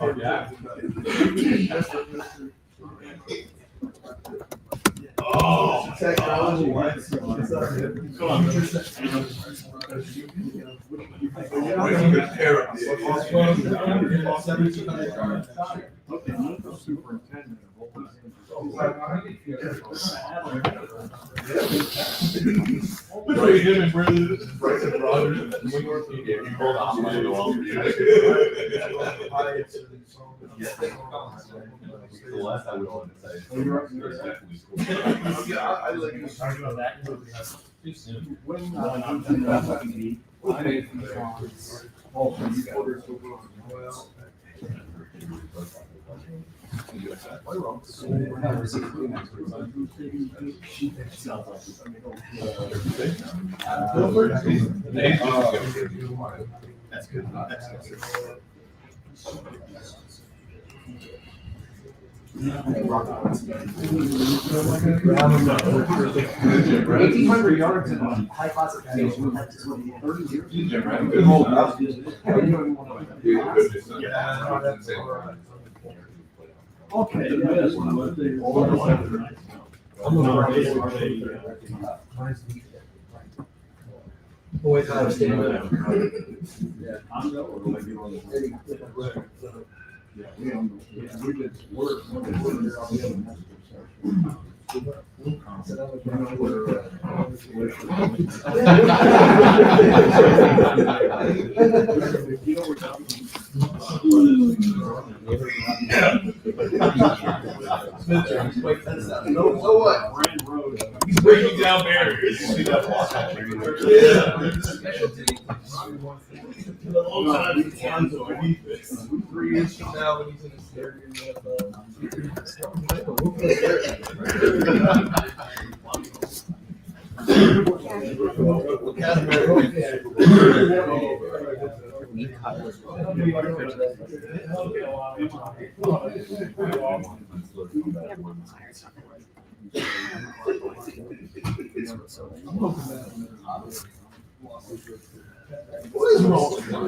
Oh, yeah. Oh, Technology. come on. Where's a good parrot? Superintendent of Between him and Bryson Rogers. You called the hospital to all for you. The last I would want to say. Yeah, I like this. Talking about that. Too soon. That's good. Eighteen hundred yards in high classification. That's what he had 30 years. Good hold. Okay. Boys, I understand. So what? He's breaking down barriers. You see that walk? The whole time he's on underneath this. 3 years from now, when he's in his third year What is wrong with him?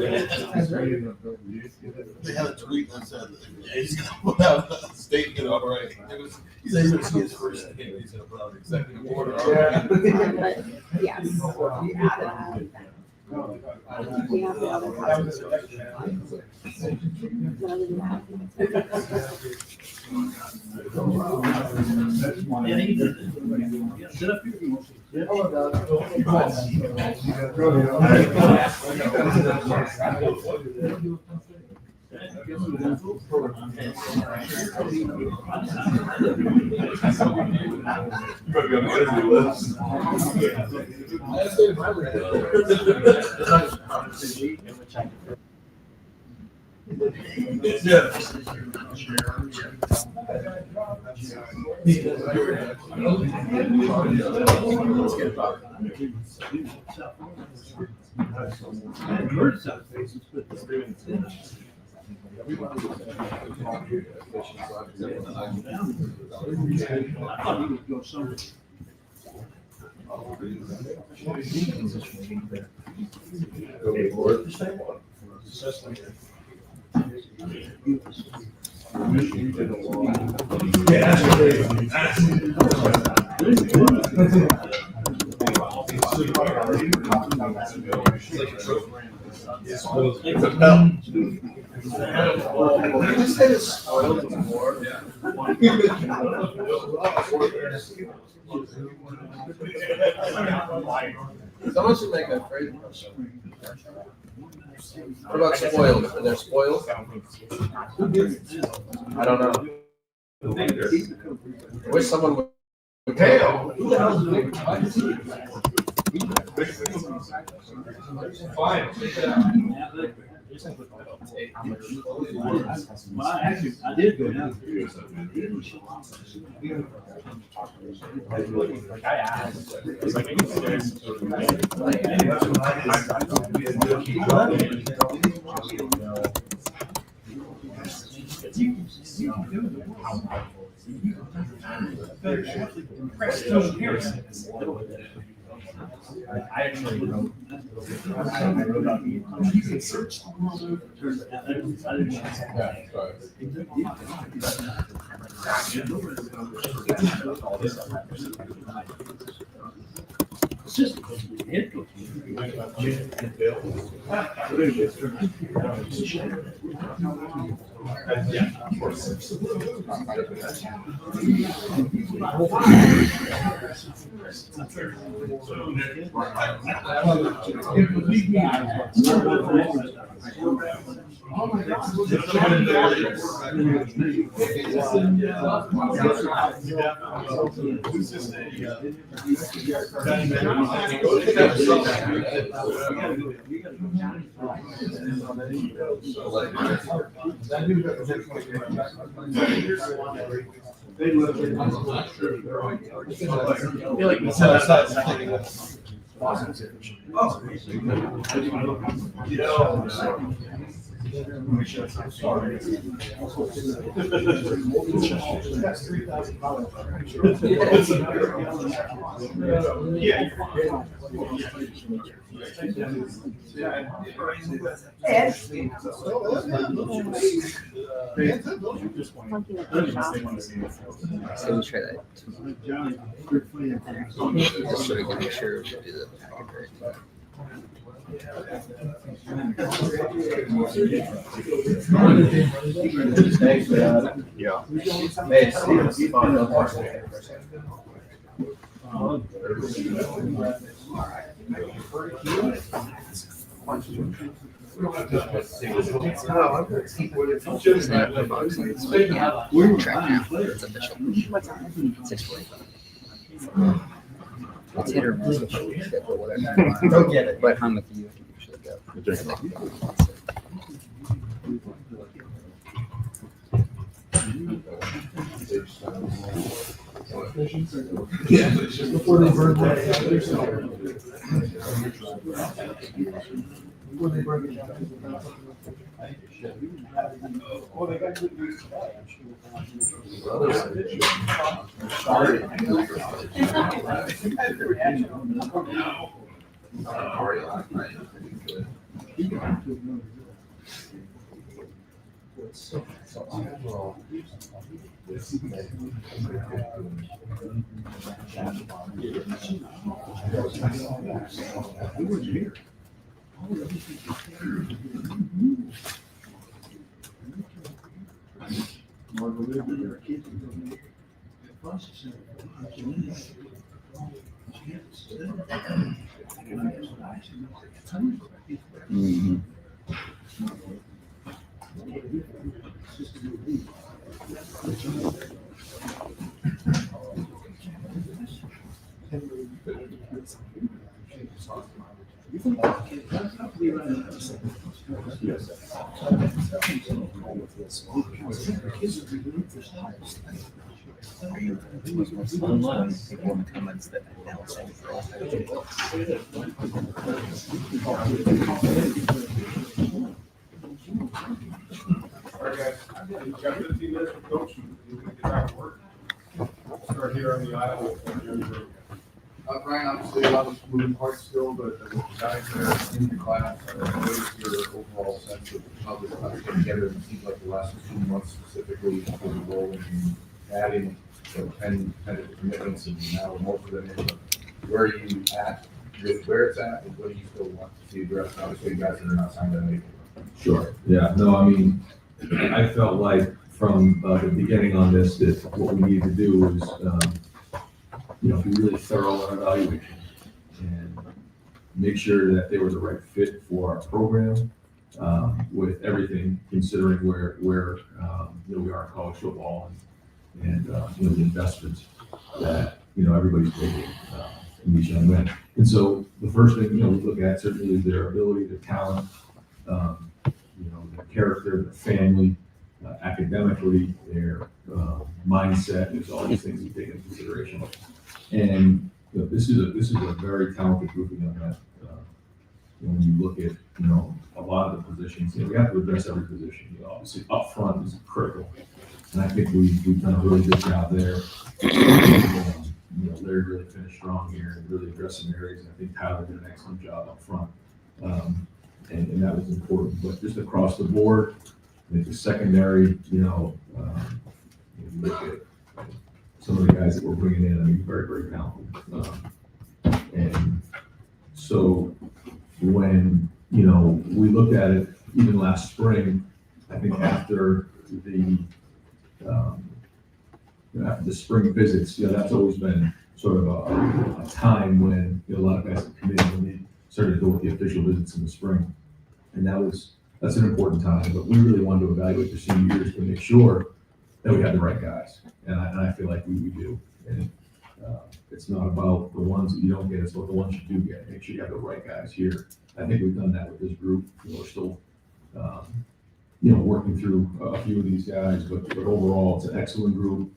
They had a tweet that said, yeah, he's gonna put out a statement, all right. He said he's gonna see his first thing, he's gonna put out an executive order. But yes. We have the other houses. But other than that, Someone should make a phrase. What about spoiled? Are there spoiled? I don't know. I wish someone would. Tail. Who the hell is Fine. I did go down. I actually wrote. I wrote about the. Yeah, sorry. It's just because we hit those. Yeah, of course. They live in. I'm not sure. I feel like we said that's Monkey with the shop. So we try that tomorrow. Just so we can make sure we do the packet right. Yeah. Hey, Steve, It's not a box. We're track now. It's official. 6:45. It's hit or miss. But whatever. Don't get it. But I'm with you. I can usually go. Yeah, but it's just before they burn that. Before they burn it down. Mhm. Unless people in the comments that announce Alright, guys, we've got 15 minutes for coach. We can get back to work. Start here on the aisle. Brian, obviously, a lot of moving parts still, but with the guys that are in the class, what is your overall sense of how this class came together? It seems like the last 2 months specifically for the role in adding 10 different commitments and now most of them in. But where are you at with where it's at and what do you still want to see addressed? Obviously, you guys that are not signed on anything. Sure, yeah, no, I mean, I felt like from the beginning on this, that what we needed to do was, be really thorough in evaluation and make sure that they were the right fit for our program, with everything, considering where we are in college football and the investments that, everybody's making in these young men. And so the first thing, we look at certainly is their ability, their talent, their character, their family, academically, their mindset. There's all these things we take into consideration. And this is a very talented group of young men. When you look at a lot of the positions, we have to address every position. Obviously, up front is critical, and I think we've done a really good job there. Larry really finished strong here and really addressed some areas. And I think Tyler did an excellent job up front. And that was important, but just across the board, I think the secondary, you look at some of the guys that we're bringing in, I mean, very, very talented. And so when, we looked at it even last spring, I think after the spring visits, that's always been sort of a time when a lot of guys have come in when they started to go with the official visits in the spring. And that's an important time, but we really wanted to evaluate the senior years to make sure that we had the right guys. And I feel like we do. And it's not about the ones that you don't get, it's about the ones you do get. Make sure you have the right guys here. I think we've done that with this group. We're still, working through a few of these guys, but overall, it's an excellent group.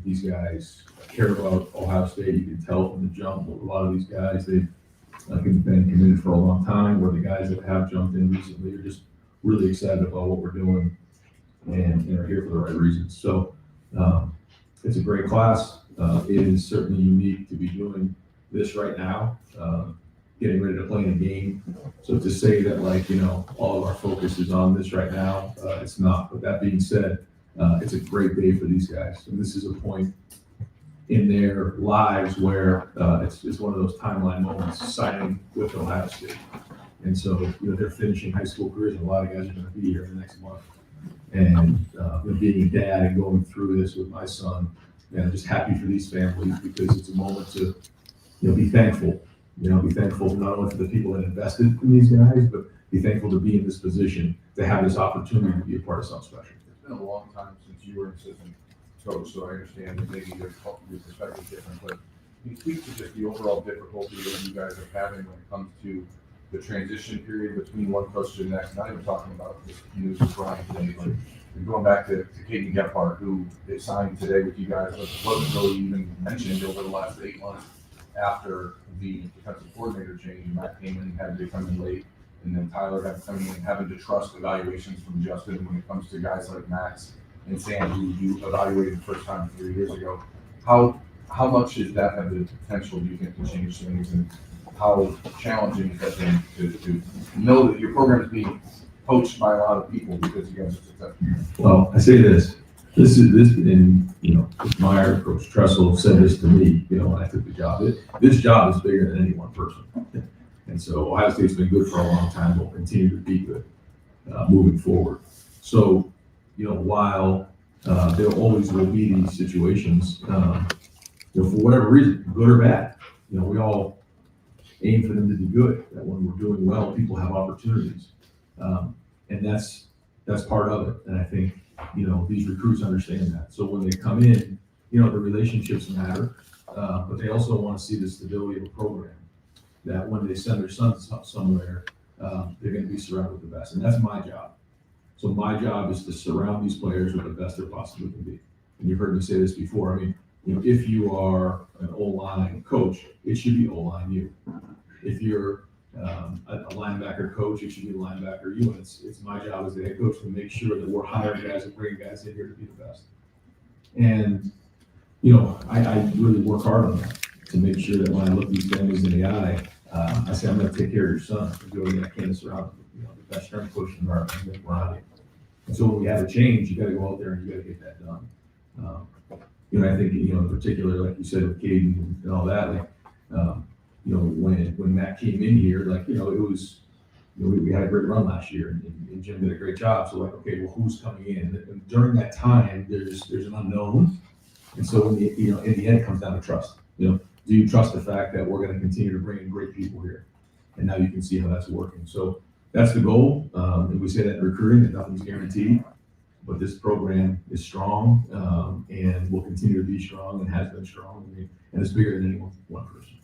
These guys care about Ohio State. You can tell from the jump. A lot of these guys, they've been committed for a long time, where the guys that have jumped in recently are just really excited about what we're doing and are here for the right reasons. So it's a great class. It is certainly unique to be doing this right now, getting ready to play in a game. So to say that all of our focus is on this right now, it's not. But that being said, it's a great day for these guys. And this is a point in their lives where it's one of those timeline moments, signing with Ohio State. And so, they're finishing high school careers, and a lot of guys are going to be here in the next month. And being a dad and going through this with my son, I'm just happy for these families, because it's a moment to, be thankful. Be thankful not only for the people that invested in these guys, but be thankful to be in this position, to have this opportunity to be a part of something special. It's been a long time since you were an assistant coach, so I understand that maybe your perspective is different, but can you speak to just the overall difficulty that you guys are having when it comes to the transition period between one coach to the next? Not even talking about this news with Brian today, but going back to Katie Gephardt, who is signed today with you guys, but wasn't really even mentioned over the last 8 months after the defensive coordinator change. Matt came in and had to come in late, and then Tyler had to come in and having to trust evaluations from Justin when it comes to guys like Max and Sam, who you evaluated the first time 3 years ago. How much does that have the potential, do you think, to change things, and how challenging has that been to know that your program is being coached by a lot of people because you guys are successful? Well, I say this, and Coach Meyer, Coach Tressel said this to me, when I took the job. This job is bigger than any one person. And so Ohio State's been good for a long time, will continue to be good moving forward. So, while there always will be these situations, for whatever reason, good or bad, we all aim for them to be good. That when we're doing well, people have opportunities, and that's part of it. And I think these recruits understand that. So when they come in, the relationships matter, but they also want to see the stability of a program. That when they send their sons somewhere, they're going to be surrounded with the best, and that's my job. So my job is to surround these players with the best they possibly can be. And you've heard me say this before. I mean, if you are an O-line coach, it should be O-line you. If you're a linebacker coach, it should be linebacker you. And it's my job as the head coach to make sure that we're hiring guys and bringing guys in here to be the best. And I really work hard on that to make sure that when I look these families in the eye, I say I'm going to take care of your son. I'm doing what I can to surround the best strength coach in our environment. And so when we have a change, you got to go out there and you got to get that done. I think in particular, like you said with Caden and all that, when Matt came in here, it was, we had a great run last year, and Jim did a great job. So okay, well, who's coming in? And during that time, there's an unknown, and so in the end, it comes down to trust. Do you trust the fact that we're going to continue to bring in great people here? And now you can see how that's working. So that's the goal. And we say that in recruiting, that nothing's guaranteed, but this program is strong and will continue to be strong and has been strong. And it's bigger than any one person.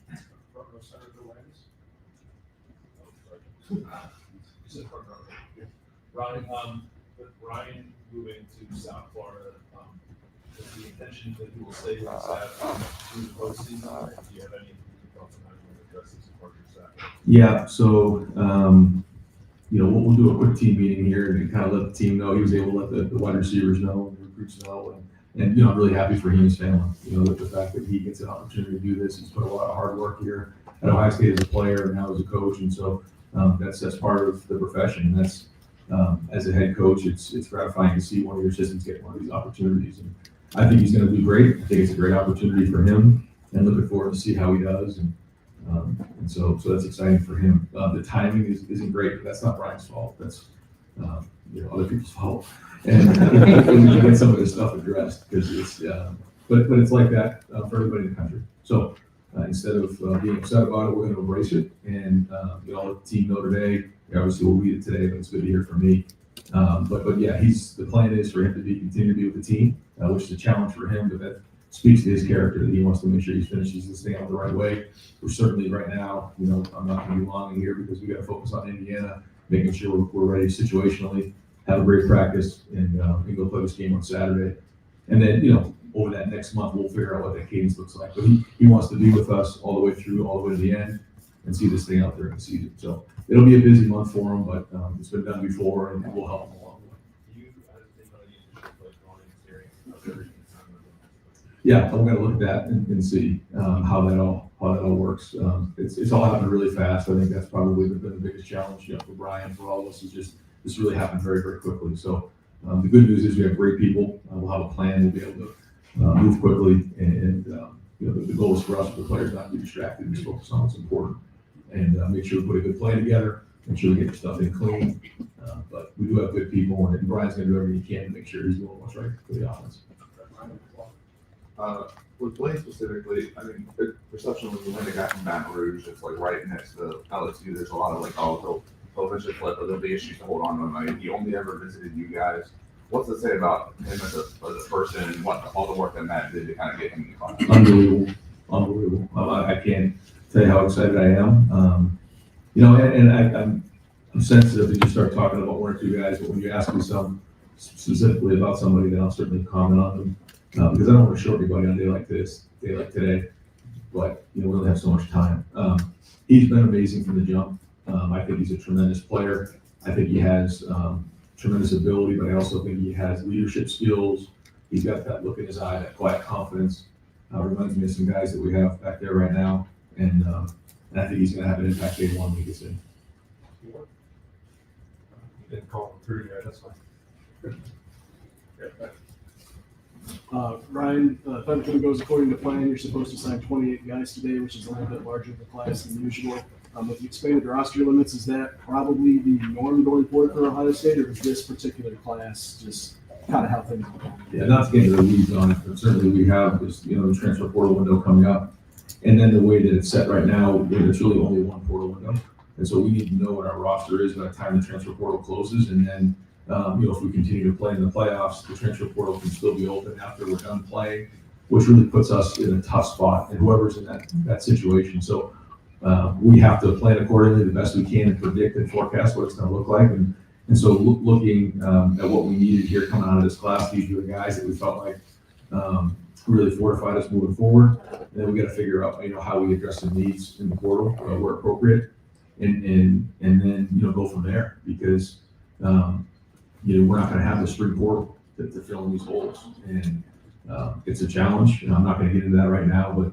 Ryan, with Ryan moving to South Florida, is the intention that he will stay with the staff through the postseason? Do you have any thoughts on how you want to address this as part of your staff? Yeah, so we'll do a quick team meeting here and kind of let the team know. He was able to let the wide receivers know, the recruits know, And, I'm really happy for he and his family, with the fact that he gets an opportunity to do this. He's put a lot of hard work here at Ohio State as a player and now as a coach. And so that's part of the profession. And that's, as a head coach, it's gratifying to see one of your assistants get one of these opportunities. And I think he's going to do great. I think it's a great opportunity for him and looking forward to see how he does. And so that's exciting for him. The timing isn't great, but that's not Brian's fault. That's, other people's fault. And we need to get some of this stuff addressed because it's, but it's like that for everybody in the country. So instead of being upset about it, we're going to embrace it and let the team know today. Obviously, we'll read it today, but it's good to hear from me. But yeah, the plan is for him to continue to be with the team, which is a challenge for him, but that speaks to his character that he wants to make sure he finishes this thing out the right way. We're certainly right now, I'm not going to be long in here because we got to focus on Indiana, making sure we're ready situationally, have a great practice, and go play this game on Saturday. And then, over that next month, we'll figure out what that cadence looks like. But he wants to be with us all the way through, all the way to the end, and see this thing out there in the season. So it'll be a busy month for him, but it's been done before, and we'll help him along the way. Do you think about any initial like growing experience of everything? Yeah, I'm gonna look at that and see how that all works. It's all happened really fast. I think that's probably been the biggest challenge, for Brian, for all of us, is just this really happened very, very quickly. So the good news is we have great people. We'll have a plan. We'll be able to move quickly, and the goal is for us, for the players, not to be distracted and just focus on what's important, and make sure we put a good plan together. Make sure we get the stuff in clean. But we do have good people, and Brian's gonna do everything he can to make sure he's doing what's right for the offense. With Blaine specifically, I mean, the perception was when they got from Baton Rouge, it's like right next to LSU. There's a lot of they'll eventually flip, but there'll be issues to hold on to him. I mean, he only ever visited you guys. What's it say about him as a person and all the work that Matt did to kind of get him in the class? Unbelievable. I can't tell you how excited I am. And I'm sensitive when you start talking about one or two guys, but when you ask me specifically about somebody, then I'll certainly comment on them. Because I don't want to show everybody on a day like today, but we only have so much time. He's been amazing from the jump. I think he's a tremendous player. I think he has tremendous ability, but I also think he has leadership skills. He's got that look in his eye, that quiet confidence. Reminds me of some guys that we have back there right now, and I think he's going to have an impact day one when he gets in. You didn't call him through yet, that's fine. Ryan, if everything goes according to plan, you're supposed to sign 28 guys today, which is a little bit larger of a class than usual. With the expanded roster limits, is that probably the norm going forward for Ohio State, or is this particular class just kind of how things are going? Yeah, not to get into the weeds on it, but certainly we have this, the transfer portal window coming up. And then the way that it's set right now, there's really only one portal window. And so we need to know what our roster is by the time the transfer portal closes. And then, if we continue to play in the playoffs, the transfer portal can still be open after we're done playing, which really puts us in a tough spot, and whoever's in that situation. So we have to plan accordingly the best we can and predict and forecast what it's going to look like. And so looking at what we needed here coming out of this class, these were the guys that we felt like really fortified us moving forward. And then we got to figure out, how we address the needs in the portal where appropriate, and then go from there, because we're not going to have the spring portal to fill in these holes, and it's a challenge. And I'm not going to get into that right now,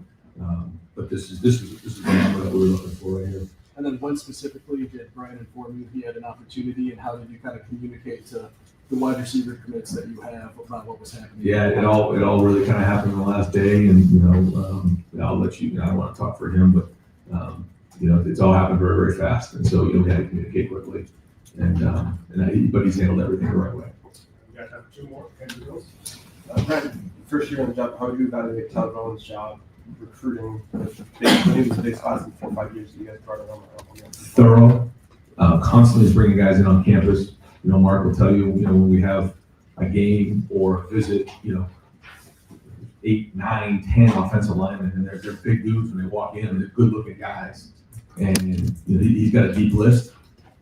but this is the number that we were looking for right here. And then when specifically did Brian inform you he had an opportunity, and how did you kind of communicate to the wide receiver commits that you have about what was happening? Yeah, it all really kind of happened the last day, and I'll let you. I don't want to talk for him, but it's all happened very, very fast, and so we had to communicate quickly, but he's handled everything the right way. We got time for two more. Brent, first year on the job, how do you evaluate Todd Bowen's job recruiting? He was a big class in 4 or 5 years. You guys brought it on. Thorough, constantly is bringing guys in on campus. Mark will tell you, when we have a game or a visit, 8, 9, 10 offensive linemen, and they're big dudes when they walk in, and they're good-looking guys. And he's got a deep list.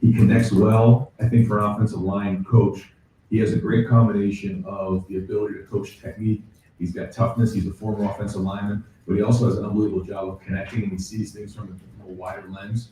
He connects well. I think for an offensive line coach, he has a great combination of the ability to coach technique. He's got toughness. He's a former offensive lineman, but he also has an unbelievable job of connecting, and he sees things from a wider lens.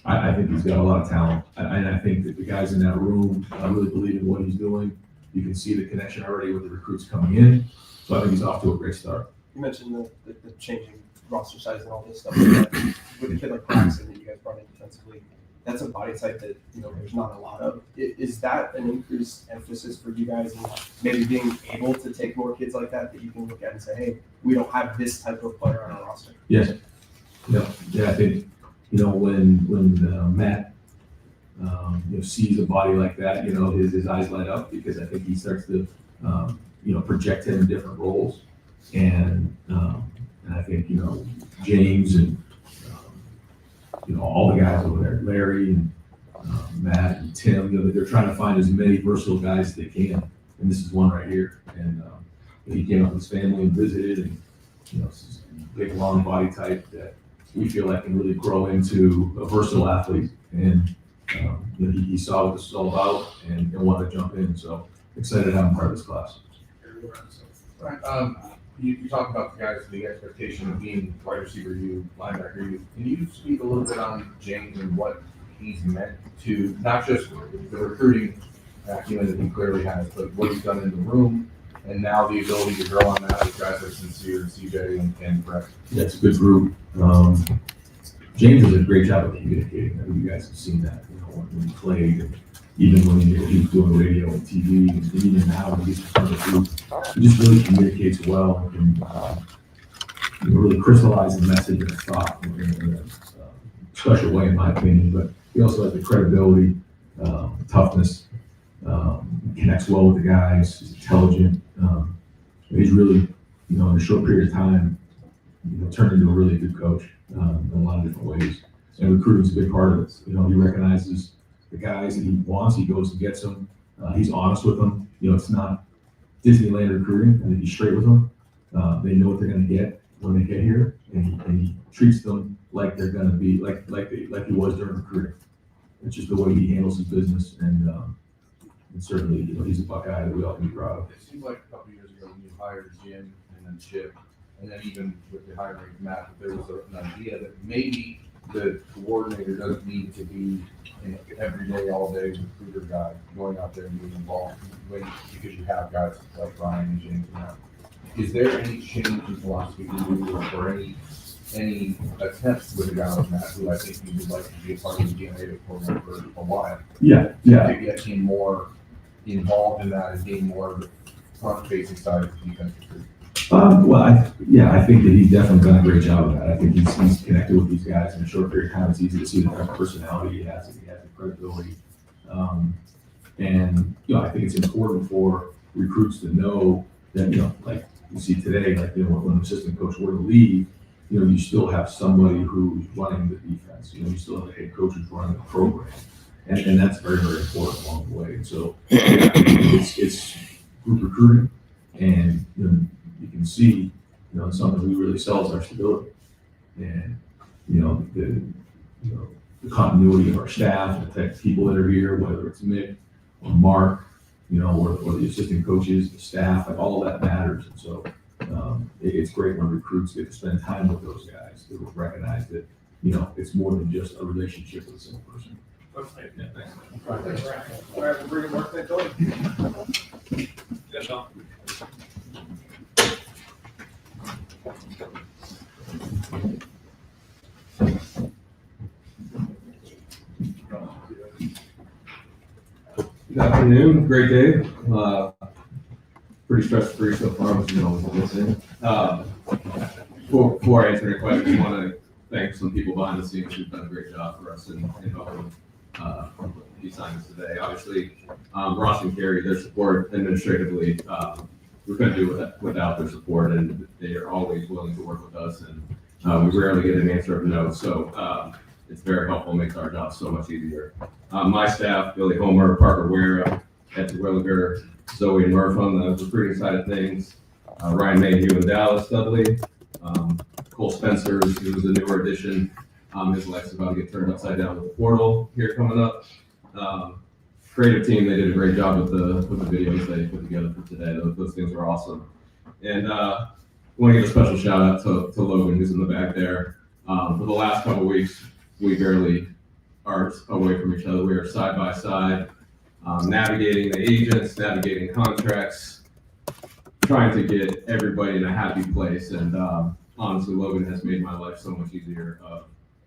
I think he's got a lot of talent, and I think that the guys in that room really believe in what he's doing. You can see the connection already with the recruits coming in. So I think he's off to a great start. You mentioned the changing roster size and all this stuff. With a kid like Braxton that you guys brought in defensively, that's a body type that, there's not a lot of. Is that an increased emphasis for you guys in maybe being able to take more kids like that you can look at and say, hey, we don't have this type of player on our roster? Yes. Yeah, I think, when Matt, sees a body like that, his eyes light up because I think he starts to, project him in different roles. And I think, James and, all the guys over there, Larry and Matt and Tim, they're trying to find as many versatile guys as they can. And this is one right here. And he came up with his family and visited, and, it's a big, long body type that we feel like can really grow into a versatile athlete. And, he saw what this is all about and wanted to jump in. So excited to have him part of this class. Right, you talk about the guys, the expectation of being wide receiver, you linebacker, you. Can you speak a little bit on James and what he's meant to, not just the recruiting acumen that he clearly has, but what he's done in the room, and now the ability to grow on that with guys like Sincere and CJ and Brett? Yeah, it's a good group. James does a great job of communicating. I think you guys have seen that, when he played, and even when he was doing radio and TV, and even now when he's in front of the group, he just really communicates well and really crystallizes the message and the thought in a special way, in my opinion. But he also has the credibility, toughness, connects well with the guys, he's intelligent. He's really, in a short period of time, turned into a really good coach in a lot of different ways. And recruiting is a big part of it. He recognizes the guys that he wants, he goes and gets them. He's honest with them. It's not Disneyland recruiting. I think he's straight with them. They know what they're going to get when they get here, and he treats them like they're going to be like he was during recruiting. It's just the way he handles his business, and certainly, he's a Buckeye that we all can be proud of. It seems like a couple years ago when you hired Jim and then Chip, and then even with the hiring of Matt, there was an idea that maybe the coordinator doesn't need to be an everyday, all-day recruiter guy going out there and being involved because you have guys like Brian and James now. Is there any change in philosophy to do, or any attempts with a guy like Matt, who I think you would like to be a part of the DNA program for a while? Yeah. To get him more involved in that and gain more of the front-facing side of the defense recruiting? I think that he's definitely done a great job of that. I think he's connected with these guys in a short period of time. It's easy to see the type of personality he has, and he has the credibility. I think it's important for recruits to know that, like you see today, when an assistant coach were to leave, you still have somebody who's running the defense. You still have a head coach who's running the program. And that's very, very important along the way. And so it's group recruiting, and you can see, something we really sell is our stability, and the continuity of our staff, the tech people that are here, whether it's Mick or Mark, or the assistant coaches, the staff, like all of that matters. And so it's great when recruits get to spend time with those guys to recognize that it's more than just a relationship with a single person. Yeah, thanks. All right, we'll bring it Mark back on. Yeah, Sean. Good afternoon, great day. Pretty stress-free so far, which is always a good thing. Before I answer your question, I want to thank some people behind the scenes who've done a great job for us in helping these signs today. Obviously, Ross and Carrie, their support administratively, we couldn't do it without their support, and they are always willing to work with us, and we rarely get an answer of no, so it's very helpful, makes our job so much easier. My staff, Billy Homer, Parker Ware, Ed Williger, Zoe and Murph on the recruiting side of things, Ryan Mayhew and Dallas Dudley, Cole Spencer, who's a newer addition. His life's about to get turned upside down with the portal here coming up. Creative team, they did a great job with the videos they put together for today. Those things were awesome. And I want to give a special shout out to Logan, who's in the back there. For the last couple of weeks, we barely are away from each other. We are side by side. navigating the agents, navigating contracts, trying to get everybody in a happy place. And honestly, Logan has made my life so much easier.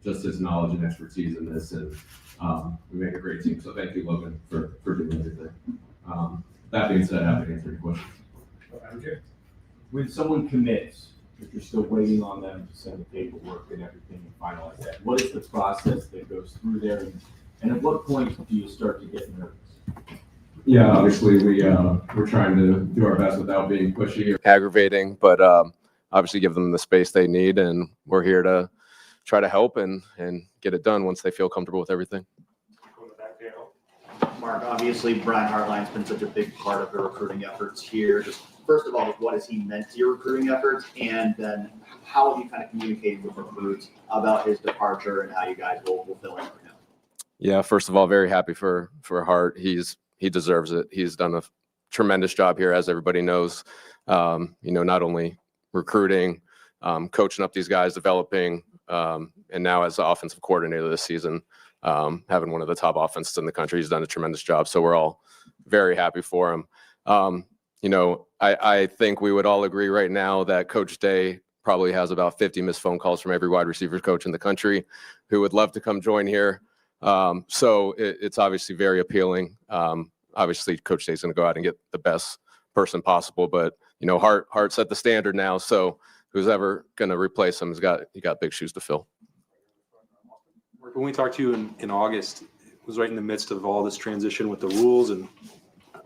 Just his knowledge and expertise in this, and we make a great team. So thank you, Logan, for doing everything. That being said, happy to answer any questions. Okay. When someone commits, if you're still waiting on them to send the paperwork and everything and finalize that, what is the process that goes through there? And at what point do you start to get nervous? Yeah, obviously we're trying to do our best without being pushy or aggravating, but obviously give them the space they need, and we're here to try to help and get it done once they feel comfortable with everything. Mark, obviously Brian Hartline's been such a big part of the recruiting efforts here. Just first of all, what has he meant to your recruiting efforts? And then how have you kind of communicated with recruits about his departure and how you guys will fulfill it for him? Yeah, first of all, very happy for Hart. He deserves it. He's done a tremendous job here, as everybody knows. Not only recruiting, coaching up these guys, developing, and now as the offensive coordinator this season, having one of the top offenses in the country. He's done a tremendous job. So we're all very happy for him. I think we would all agree right now that Coach Day probably has about 50 missed phone calls from every wide receiver coach in the country who would love to come join here. So it's obviously very appealing. Obviously, Coach Day's going to go out and get the best person possible, but Hart set the standard now. So who's ever going to replace him he got big shoes to fill. When we talked to you in August, it was right in the midst of all this transition with the rules and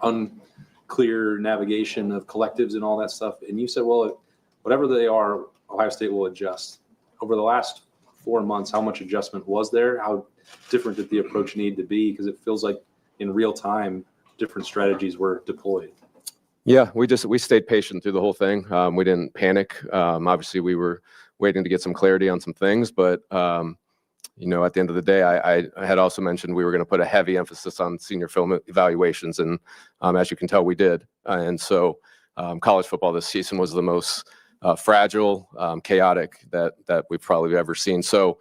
unclear navigation of collectives and all that stuff. And you said, well, whatever they are, Ohio State will adjust. Over the last 4 months, how much adjustment was there? How different did the approach need to be? Because it feels like in real time, different strategies were deployed. Yeah, we stayed patient through the whole thing. We didn't panic. Obviously, we were waiting to get some clarity on some things, but at the end of the day, I had also mentioned we were going to put a heavy emphasis on senior film evaluations, and as you can tell, we did. And so college football this season was the most fragile, chaotic that we've probably ever seen. So,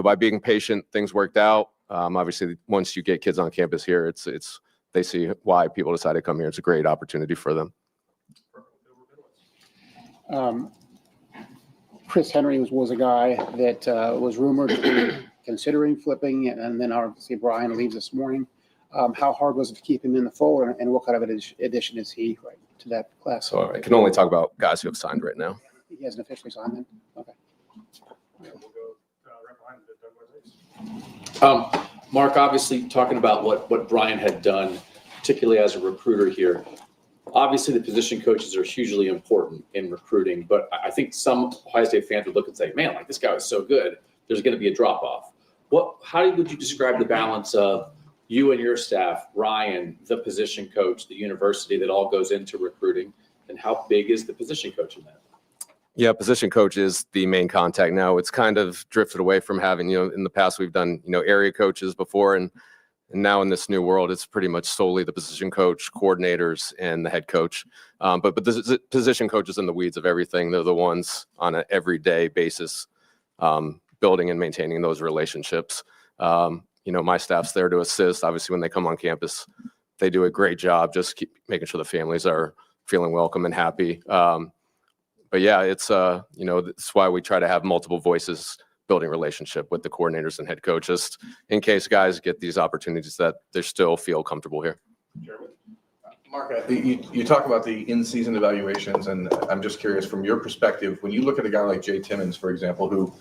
by being patient, things worked out. Obviously, once you get kids on campus here, they see why people decide to come here. It's a great opportunity for them. Chris Henry was a guy that was rumored to be considering flipping, and then obviously Brian leaves this morning. How hard was it to keep him in the fold, and what kind of an addition is he to that class? So I can only talk about guys who have signed right now. He hasn't officially signed then? Okay. Mark, obviously talking about what Brian had done, particularly as a recruiter here. Obviously, the position coaches are hugely important in recruiting, but I think some Ohio State fans would look and say, man, this guy was so good, there's going to be a drop-off. How would you describe the balance of you and your staff, Ryan, the position coach, the university that all goes into recruiting, and how big is the position coach in that? Yeah, position coach is the main contact now. It's kind of drifted away from having, in the past we've done, area coaches before, and now in this new world, it's pretty much solely the position coach, coordinators, and the head coach. But the position coaches in the weeds of everything. They're the ones on an everyday basis building and maintaining those relationships. My staff's there to assist. Obviously, when they come on campus, they do a great job just keep making sure the families are feeling welcome and happy. But yeah, it's that's why we try to have multiple voices building relationship with the coordinators and head coaches in case guys get these opportunities that they still feel comfortable here. Mark, you talk about the in-season evaluations, and I'm just curious from your perspective, when you look at a guy like Jay Timmons, for example, who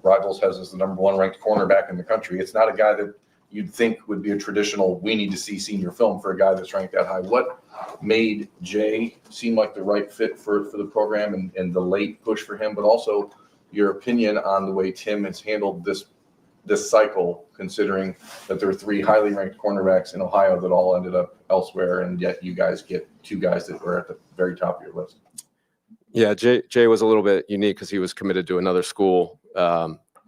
Rivals has as the #1 ranked cornerback in the country, it's not a guy that you'd think would be a traditional, we need to see senior film for a guy that's ranked that high. What made Jay seem like the right fit for the program and the late push for him, but also your opinion on the way Tim has handled this cycle, considering that there are 3 highly ranked cornerbacks in Ohio that all ended up elsewhere, and yet you guys get 2 guys that were at the very top of your list. Yeah, Jay was a little bit unique because he was committed to another school.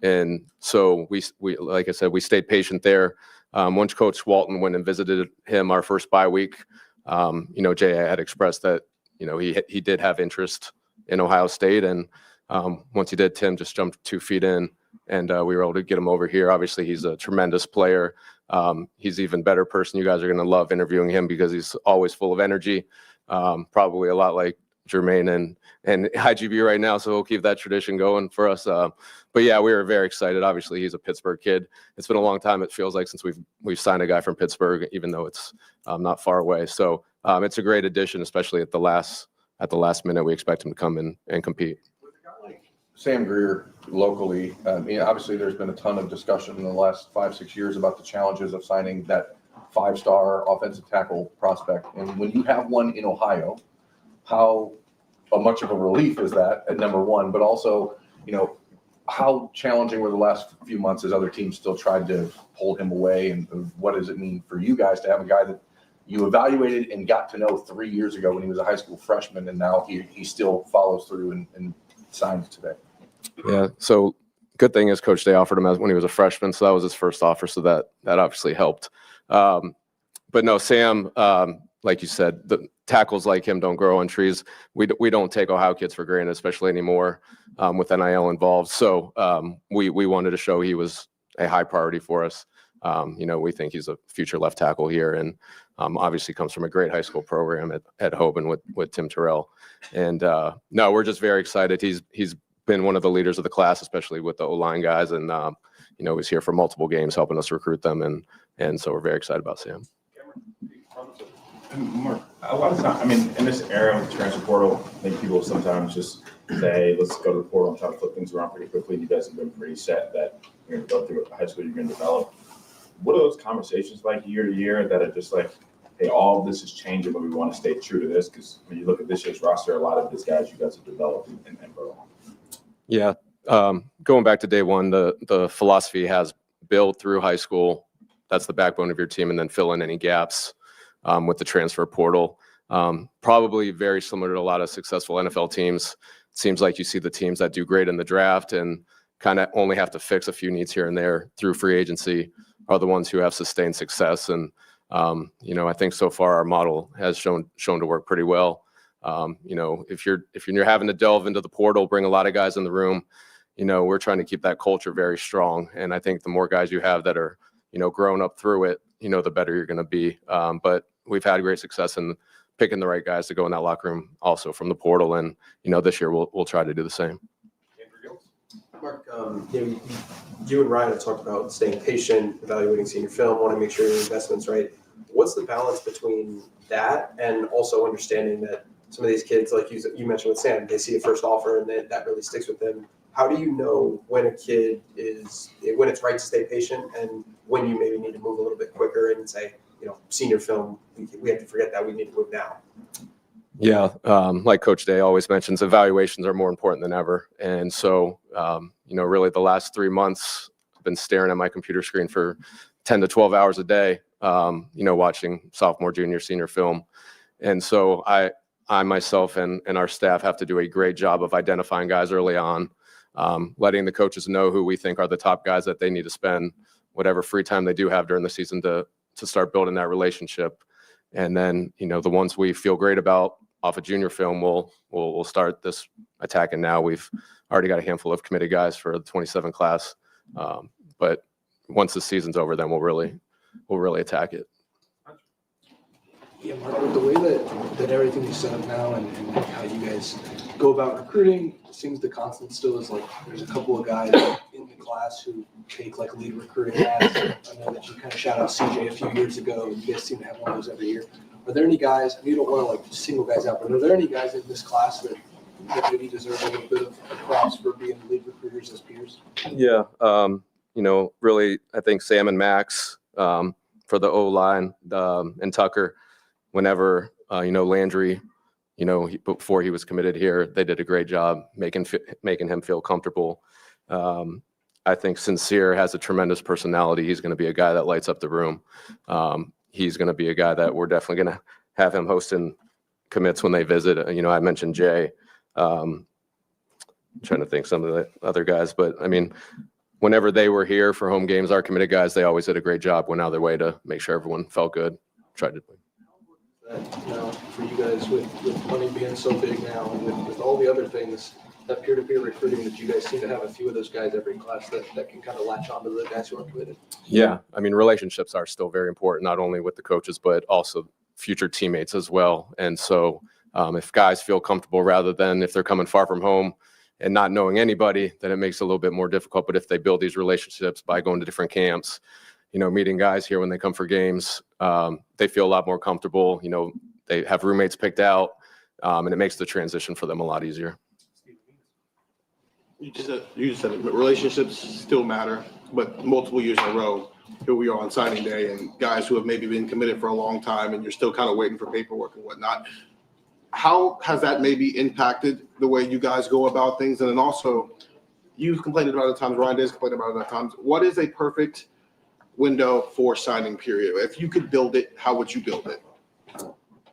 And so we, like I said, we stayed patient there. Once Coach Walton went and visited him our first bye week, Jay had expressed that, he did have interest in Ohio State. And once he did, Tim just jumped 2 feet in, and we were able to get him over here. Obviously, he's a tremendous player. He's an even better person. You guys are going to love interviewing him because he's always full of energy, probably a lot like Jermaine and IGB right now. So we'll keep that tradition going for us. But yeah, we were very excited. Obviously, he's a Pittsburgh kid. It's been a long time, it feels like, since we've signed a guy from Pittsburgh, even though it's not far away. So it's a great addition, especially at the last minute. We expect him to come in and compete. Sam Greer locally, obviously there's been a ton of discussion in the last 5-6 years about the challenges of signing that 5-star offensive tackle prospect. And when you have one in Ohio, how much of a relief is that at number one, but also, how challenging were the last few months as other teams still tried to pull him away? And what does it mean for you guys to have a guy that you evaluated and got to know 3 years ago when he was a high school freshman, and now he still follows through and signs today? Yeah. So good thing is Coach Day offered him when he was a freshman. So that was his first offer. So that obviously helped. But no, Sam, like you said, the tackles like him don't grow on trees. We don't take Ohio kids for granted, especially anymore with NIL involved. So we wanted to show he was a high priority for us. We think he's a future left tackle here, and obviously comes from a great high school program at Hoban with Tim Terrell. And no, we're just very excited. He's been one of the leaders of the class, especially with the O-line guys, and he's here for multiple games helping us recruit them, and so we're very excited about Sam. Mark, a lot of times, in this era of the transfer portal, I think people sometimes just say, let's go to the portal and try to flip things around pretty quickly. You guys have been pretty set that you're going to go through high school, you're going to develop. What are those conversations like year to year that are just like, hey, all of this is changing, but we want to stay true to this? Because when you look at this year's roster, a lot of these guys you guys have developed and grown. Yeah. Going back to day one, the philosophy has build through high school. That's the backbone of your team, and then fill in any gaps with the transfer portal. Probably very similar to a lot of successful NFL teams. It seems like you see the teams that do great in the draft and kind of only have to fix a few needs here and there through free agency are the ones who have sustained success. And, I think so far our model has shown to work pretty well. If you're having to delve into the portal, bring a lot of guys in the room, we're trying to keep that culture very strong. And I think the more guys you have that are, grown up through it, the better you're going to be. But we've had great success in picking the right guys to go in that locker room also from the portal. And, this year we'll try to do the same. Mark, you and Ryan have talked about staying patient, evaluating senior film, want to make sure your investment's right. What's the balance between that and also understanding that some of these kids, like you mentioned with Sam, they see a first offer and that really sticks with them? How do you know when when it's right to stay patient and when you maybe need to move a little bit quicker and say, senior film, we have to forget that, we need to move now? Yeah, like Coach Day always mentions, evaluations are more important than ever. And so, really the last 3 months, I've been staring at my computer screen for 10 to 12 hours a day, watching sophomore, junior, senior film. And so I myself and our staff have to do a great job of identifying guys early on, letting the coaches know who we think are the top guys that they need to spend whatever free time they do have during the season to start building that relationship. And then, the ones we feel great about off of junior film, we'll start this attacking now. We've already got a handful of committed guys for the 27 class. But once the season's over, then we'll really attack it. Yeah, Mark, with the way that everything is set up now and how you guys go about recruiting, it seems the constant still is like there's a couple of guys in the class who take like lead recruiting ads. I know that you kind of shout out CJ a few years ago, and you guys seem to have one of those every year. Are there any guys, you don't want to like single guys out, but are there any guys in this class that maybe deserve a little bit of props for being lead recruiters as peers? Yeah, really, I think Sam and Max for the O-line and Tucker, whenever, Landry, before he was committed here, they did a great job making him feel comfortable. I think Sincere has a tremendous personality. He's going to be a guy that lights up the room. He's going to be a guy that we're definitely going to have him hosting commits when they visit. I mentioned Jay. I'm trying to think some of the other guys, but whenever they were here for home games, our committed guys, they always did a great job, went out of their way to make sure everyone felt good, tried to. For you guys with money being so big now and with all the other things, that peer-to-peer recruiting that you guys seem to have a few of those guys every class that can kind of latch onto the guys who are committed? Yeah, I mean, relationships are still very important, not only with the coaches, but also future teammates as well. And so if guys feel comfortable rather than if they're coming far from home and not knowing anybody, then it makes it a little bit more difficult. But if they build these relationships by going to different camps, meeting guys here when they come for games, they feel a lot more comfortable. They have roommates picked out, and it makes the transition for them a lot easier. You just said it, but relationships still matter. But multiple years in a row, here we are on signing day, and guys who have maybe been committed for a long time, and you're still kind of waiting for paperwork and whatnot. How has that maybe impacted the way you guys go about things? And then also, you've complained about it at times, Ryan Day's complained about it at times. What is a perfect window for signing period? If you could build it, how would you build it?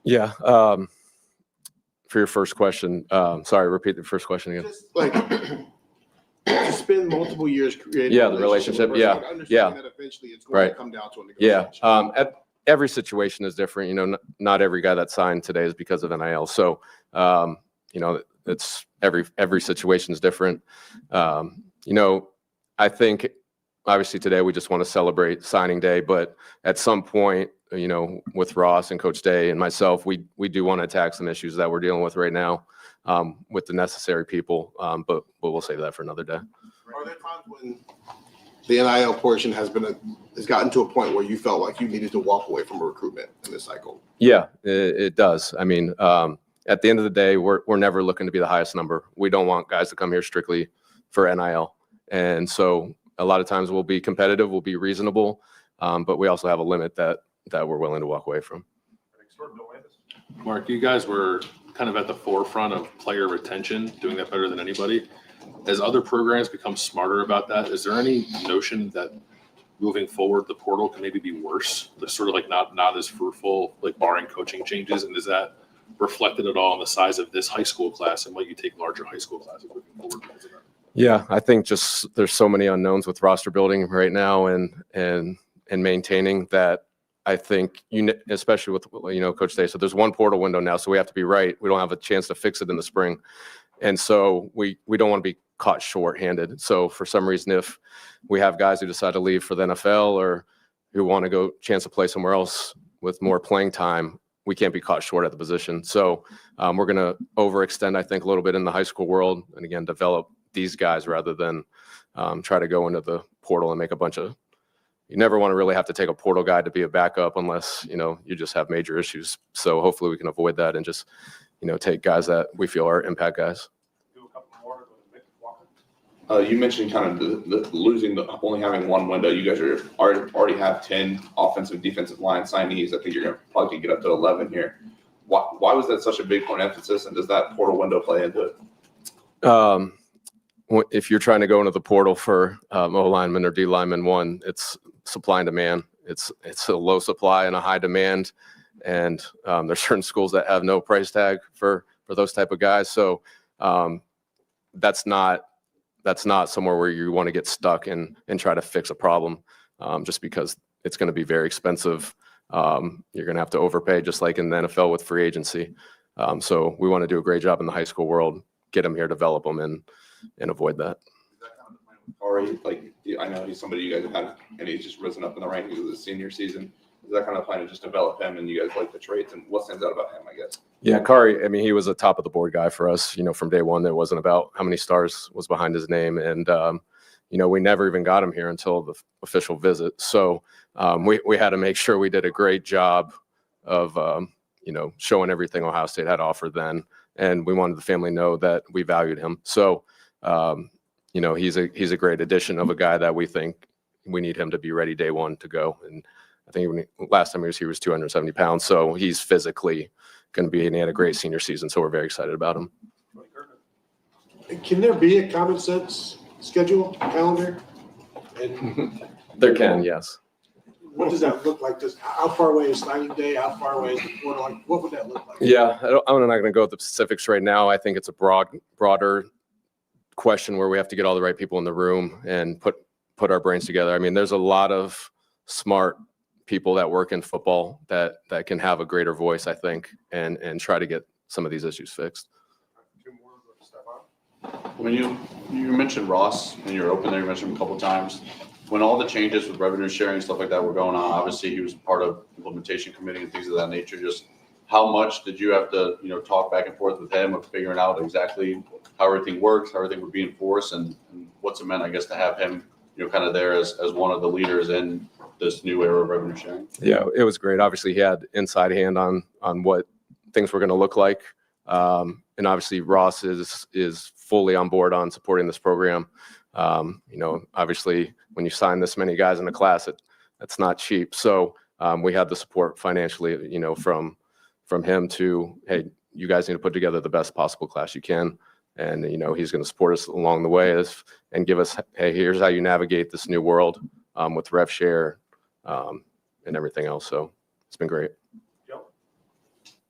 Yeah. For your first question, sorry, repeat the first question again. Just like to spend multiple years creating Yeah, the relationship. Yeah. Understand that eventually it's going to come down to a negotiation. Yeah. Every situation is different. Not every guy that signed today is because of NIL. So, it's every situation is different. I think obviously today we just want to celebrate signing day, but at some point, with Ross and Coach Day and myself, we do want to attack some issues that we're dealing with right now with the necessary people. But we'll save that for another day. Are there times when the NIL portion has gotten to a point where you felt like you needed to walk away from a recruitment in this cycle? Yeah, it does. I mean, at the end of the day, we're never looking to be the highest number. We don't want guys to come here strictly for NIL. And so a lot of times we'll be competitive, we'll be reasonable, but we also have a limit that we're willing to walk away from. Mark, you guys were kind of at the forefront of player retention, doing that better than anybody. As other programs become smarter about that, is there any notion that moving forward the portal can maybe be worse? They're sort of like not as fruitful, like barring coaching changes, and is that reflected at all on the size of this high school class and might you take larger high school classes moving forward because of that? Yeah, I think just there's so many unknowns with roster building right now and maintaining that. I think especially with Coach Day. So there's one portal window now, so we have to be right. We don't have a chance to fix it in the spring, and so we don't want to be caught short-handed. So for some reason, if we have guys who decide to leave for the NFL or who want to go chance to play somewhere else with more playing time, we can't be caught short at the position. So we're going to overextend, I think, a little bit in the high school world, and again develop these guys rather than try to go into the portal and make a bunch of. You never want to really have to take a portal guy to be a backup unless, you just have major issues. So hopefully we can avoid that and just, take guys that we feel are impact guys. You mentioned kind of the only having one window. You guys already have 10 offensive, defensive line signees. I think you're going to probably get up to 11 here. Why was that such a big point of emphasis, and does that portal window play into it? If you're trying to go into the portal for O lineman or D lineman one, it's supply and demand. It's a low supply and a high demand, and there's certain schools that have no price tag for those type of guys. So that's not somewhere where you want to get stuck and try to fix a problem just because it's going to be very expensive. You're going to have to overpay just like in the NFL with free agency. So we want to do a great job in the high school world, get them here, develop them, and avoid that. Already, I know he's somebody you guys have had, and he's just risen up in the rankings of the senior season. Is that kind of plan to just develop him, and you guys like the traits, and what stands out about him, I guess? Yeah, Kari, he was a top of the board guy for us, from day one. It wasn't about how many stars was behind his name. And, we never even got him here until the official visit. So we had to make sure we did a great job of, showing everything Ohio State had to offer then. And we wanted the family to know that we valued him. So, he's a great addition of a guy that we think we need him to be ready day one to go. And I think last time he was here was 270 pounds. So he's physically going to be, and he had a great senior season. So we're very excited about him. Can there be a common sense schedule calendar? And there can, yes. What does that look like? How far away is signing day? How far away is the portal? Like, what would that look like? Yeah, I'm not going to go with the specifics right now. I think it's a broader question where we have to get all the right people in the room and put our brains together. There's a lot of smart people that work in football that can have a greater voice, I think, and try to get some of these issues fixed. When you mentioned Ross and you're open there, you mentioned him a couple of times. When all the changes with revenue sharing and stuff like that were going on, obviously he was part of implementation committee and things of that nature. Just how much did you have to, talk back and forth with him of figuring out exactly how everything works, how everything would be enforced, and what's it meant, I guess, to have him, kind of there as one of the leaders in this new era of revenue sharing? Yeah, it was great. Obviously, he had inside hand on what things were going to look like. And obviously Ross is fully on board on supporting this program. Obviously when you sign this many guys in a class, that's not cheap. So we had the support financially, from him to, hey, you guys need to put together the best possible class you can. And, he's going to support us along the way and give us, hey, here's how you navigate this new world with rev share and everything else. So it's been great.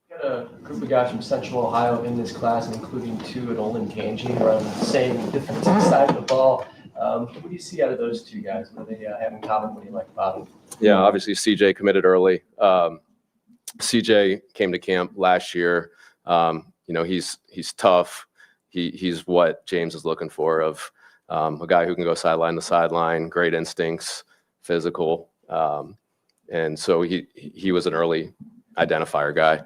Got a group of guys from Central Ohio in this class, including 2 at Olin Gange, who are on the same defensive side of the ball. What do you see out of those 2 guys? What do they have in common? What do you like about them? Yeah, obviously CJ committed early. CJ came to camp last year. He's tough. He's what James is looking for, of a guy who can go sideline to sideline, great instincts, physical. And so he was an early identifier guy.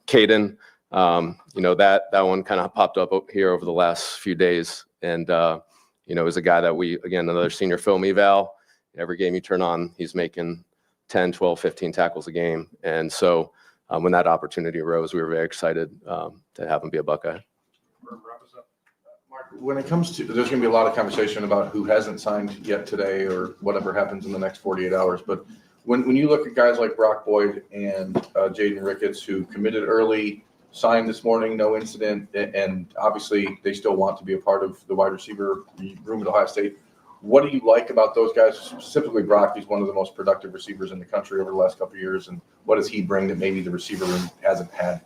Caden, that one kind of popped up here over the last few days, and is a guy that another senior film eval. Every game you turn on, he's making 10, 12, 15 tackles a game. And so when that opportunity arose, we were very excited to have him be a Buckeye. Mark, when it comes to, there's going to be a lot of conversation about who hasn't signed yet today or whatever happens in the next 48 hours. But when you look at guys like Brock Boyd and Jaden Ricketts, who committed early, signed this morning, no incident, and obviously they still want to be a part of the wide receiver room at Ohio State. What do you like about those guys? Specifically Brock, he's one of the most productive receivers in the country over the last couple of years. And what does he bring that maybe the receiver room hasn't had?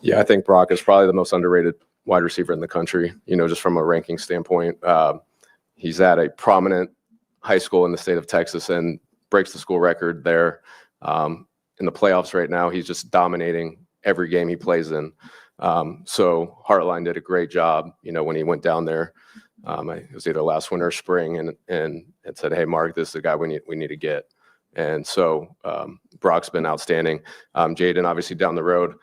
Yeah, I think Brock is probably the most underrated wide receiver in the country, just from a ranking standpoint. He's at a prominent high school in the state of Texas and breaks the school record there. In the playoffs right now, he's just dominating every game he plays in. So Hartline did a great job, when he went down there. It was either last winter or spring, and said, hey, Mark, this is the guy we need to get. And so Brock's been outstanding. Jaden, obviously down the road,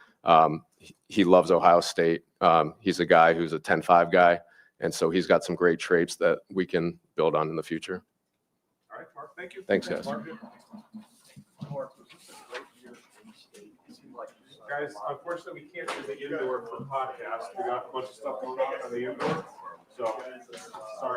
he loves Ohio State. He's a guy who's a 10-5 guy, and so he's got some great traits that we can build on in the future. All right, Mark, thank you. Thanks, guys. Guys, unfortunately, we can't do the indoor for podcast. We got a bunch of stuff going on the indoor. So, sorry.